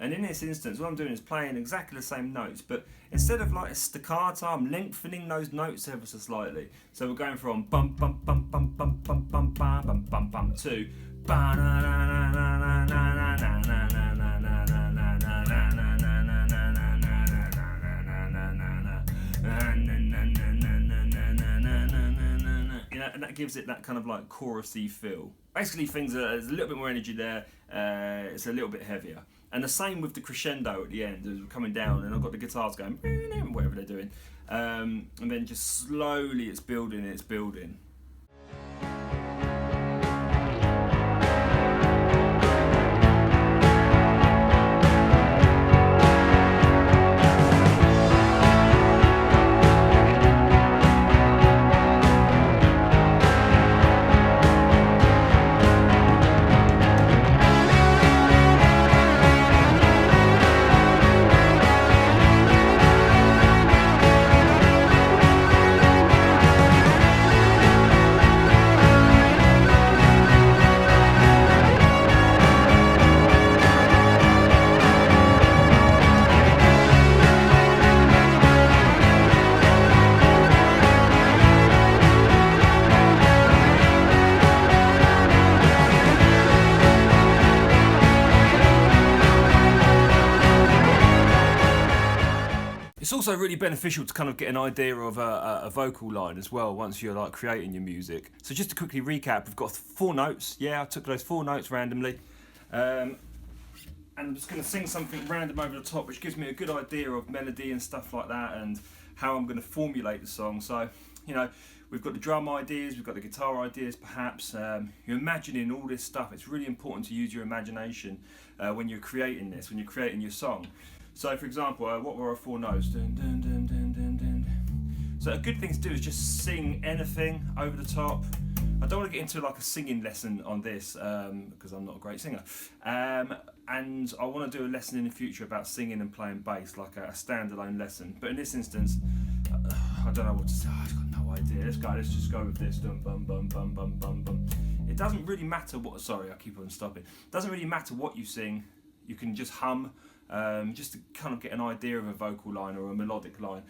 And in this instance, what I'm doing is playing exactly the same notes, but instead of like a staccato, I'm lengthening those notes ever so slightly. So we're going from bum bum bum bum bum bum bum bum bum bum bum to ba na na na na na na na na na na na na na na na and that gives it that kind of like chorusy feel. Basically, there's a little bit more energy there. It's a little bit heavier, and the same with the crescendo at the end as we're coming down, and I've got the guitars going, whatever they're doing, and then just slowly it's building. It's also really beneficial to kind of get an idea of a vocal line as well once you're like creating your music. So just to quickly recap, we've got 4 notes. Yeah, I took those 4 notes randomly. And I'm just going to sing something random over the top, which gives me a good idea of melody and stuff like that, and how I'm going to formulate the song. So, you know, we've got the drum ideas, we've got the guitar ideas perhaps. You're imagining all this stuff. It's really important to use your imagination when you're creating this, when you're creating your song. So, for example, what were our 4 notes? Dun, dun, dun, dun, dun, dun. So a good thing to do is just sing anything over the top. I don't want to get into like a singing lesson on this because I'm not a great singer. And I want to do a lesson in the future about singing and playing bass, like a standalone lesson. But in this instance, I don't know what to say. I've got no idea. Let's just go with this. Dum, bum, bum, bum, bum, bum, bum. It doesn't really matter what. Sorry, I keep on stopping. It doesn't really matter what you sing. You can just hum. Just to kind of get an idea of a vocal line or a melodic line.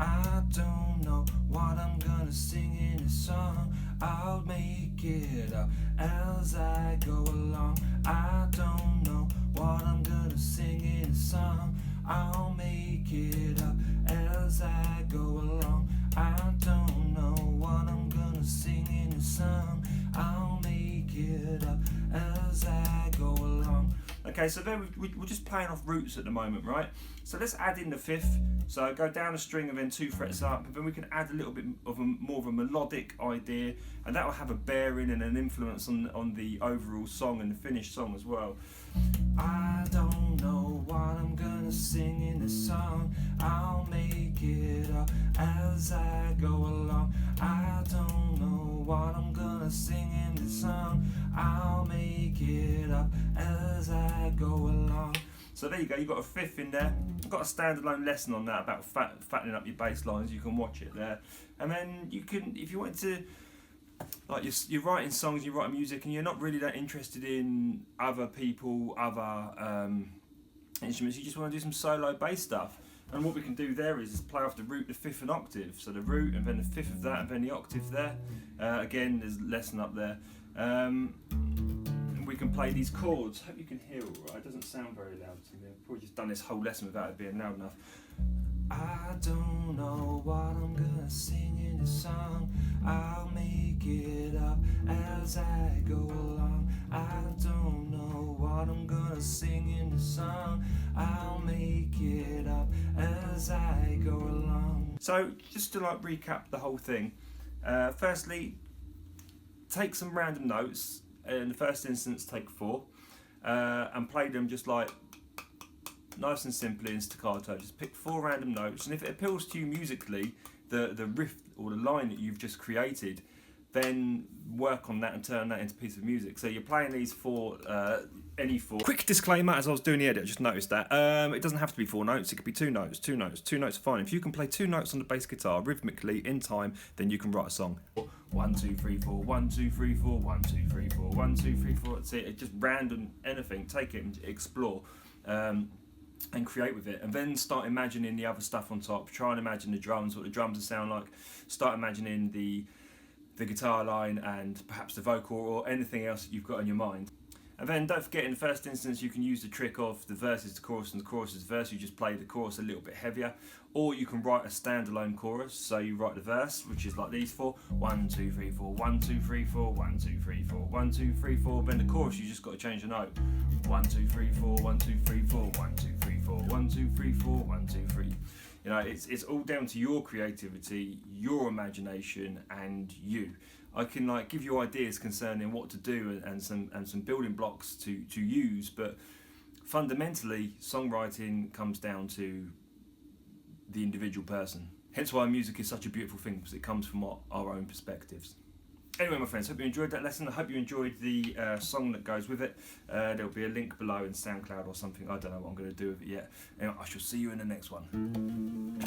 I don't know what I'm gonna sing in this song. I'll make it up as I go along. I don't know what I'm gonna sing in this song. I'll make it up as I go along. I don't know what I'm gonna sing in this song. I'll make it up as I go along. Okay, so then we're just playing off roots at the moment, right? So let's add in the 5th. So go down a string and then 2 frets up, and then we can add a little bit of more of a melodic idea, and that will have a bearing and an influence on the overall song and the finished song as well. I don't know what I'm gonna sing in this song. I'll make it up as I go along. I don't know what I'm gonna sing in this song. I'll make it up as I go along. So there you go, you've got a 5th in there. I've got a standalone lesson on that about fattening up your bass lines. You can watch it there. And then you can, if you want to, like you're writing songs, you're writing music, and you're not really that interested in other people, other instruments, you just want to do some solo bass stuff. And what we can do there is play off the root, the 5th and octave. So the root and then the 5th of that and then the octave there. Again, there's a lesson up there. We can play these chords. Hope you can hear all right. It doesn't sound very loud to me. I've probably just done this whole lesson without it being loud enough. I don't know what I'm gonna sing in this song. I'll make it up as I go along. I don't know what I'm gonna sing in this song. I'll make it up as I go along. So just to like recap the whole thing. Firstly, take some random notes. In the first instance, take 4 and play them just like nice and simply in staccato. Just pick 4 random notes, and if it appeals to you musically, the riff or the line that you've just created, then work on that and turn that into a piece of music. So you're playing these 4, any 4. Quick disclaimer, as I was doing the edit, I just noticed that it doesn't have to be 4 notes. It could be 2 notes. 2 notes. 2 notes are fine. If you can play 2 notes on the bass guitar rhythmically in time, then you can write a song. 1 2 3 4 1 2 3 4 1 2 3 4 1 2 3 4. See, it's just random anything. Take it and explore. and create with it, and then start imagining the other stuff on top. Try and imagine the drums, what the drums will sound like. Start imagining the guitar line and perhaps the vocal or anything else that you've got in your mind. And then don't forget, in the first instance, you can use the trick of the verses to chorus and the chorus is verse. You just play the chorus a little bit heavier, or you can write a standalone chorus. So you write the verse, which is like these four: 1 2 3 4, 1 2 3 4, 1 2 3 4, 1 2 3 4. Then the chorus, you just got to change the note: 1 2 3 4, 1 2 3 4, 1 2 3 4, 1 2 3 4, 1 2 3. You know, it's all down to your creativity, your imagination, and you. I can like give you ideas concerning what to do and some building blocks to use, but fundamentally songwriting comes down to the individual person. Hence why music is such a beautiful thing, because it comes from our own perspectives. Anyway, my friends, hope you enjoyed that lesson. I hope you enjoyed the song that goes with it. There'll be a link below in SoundCloud or something. I don't know what I'm going to do with it yet. Anyway, I shall see you in the next one.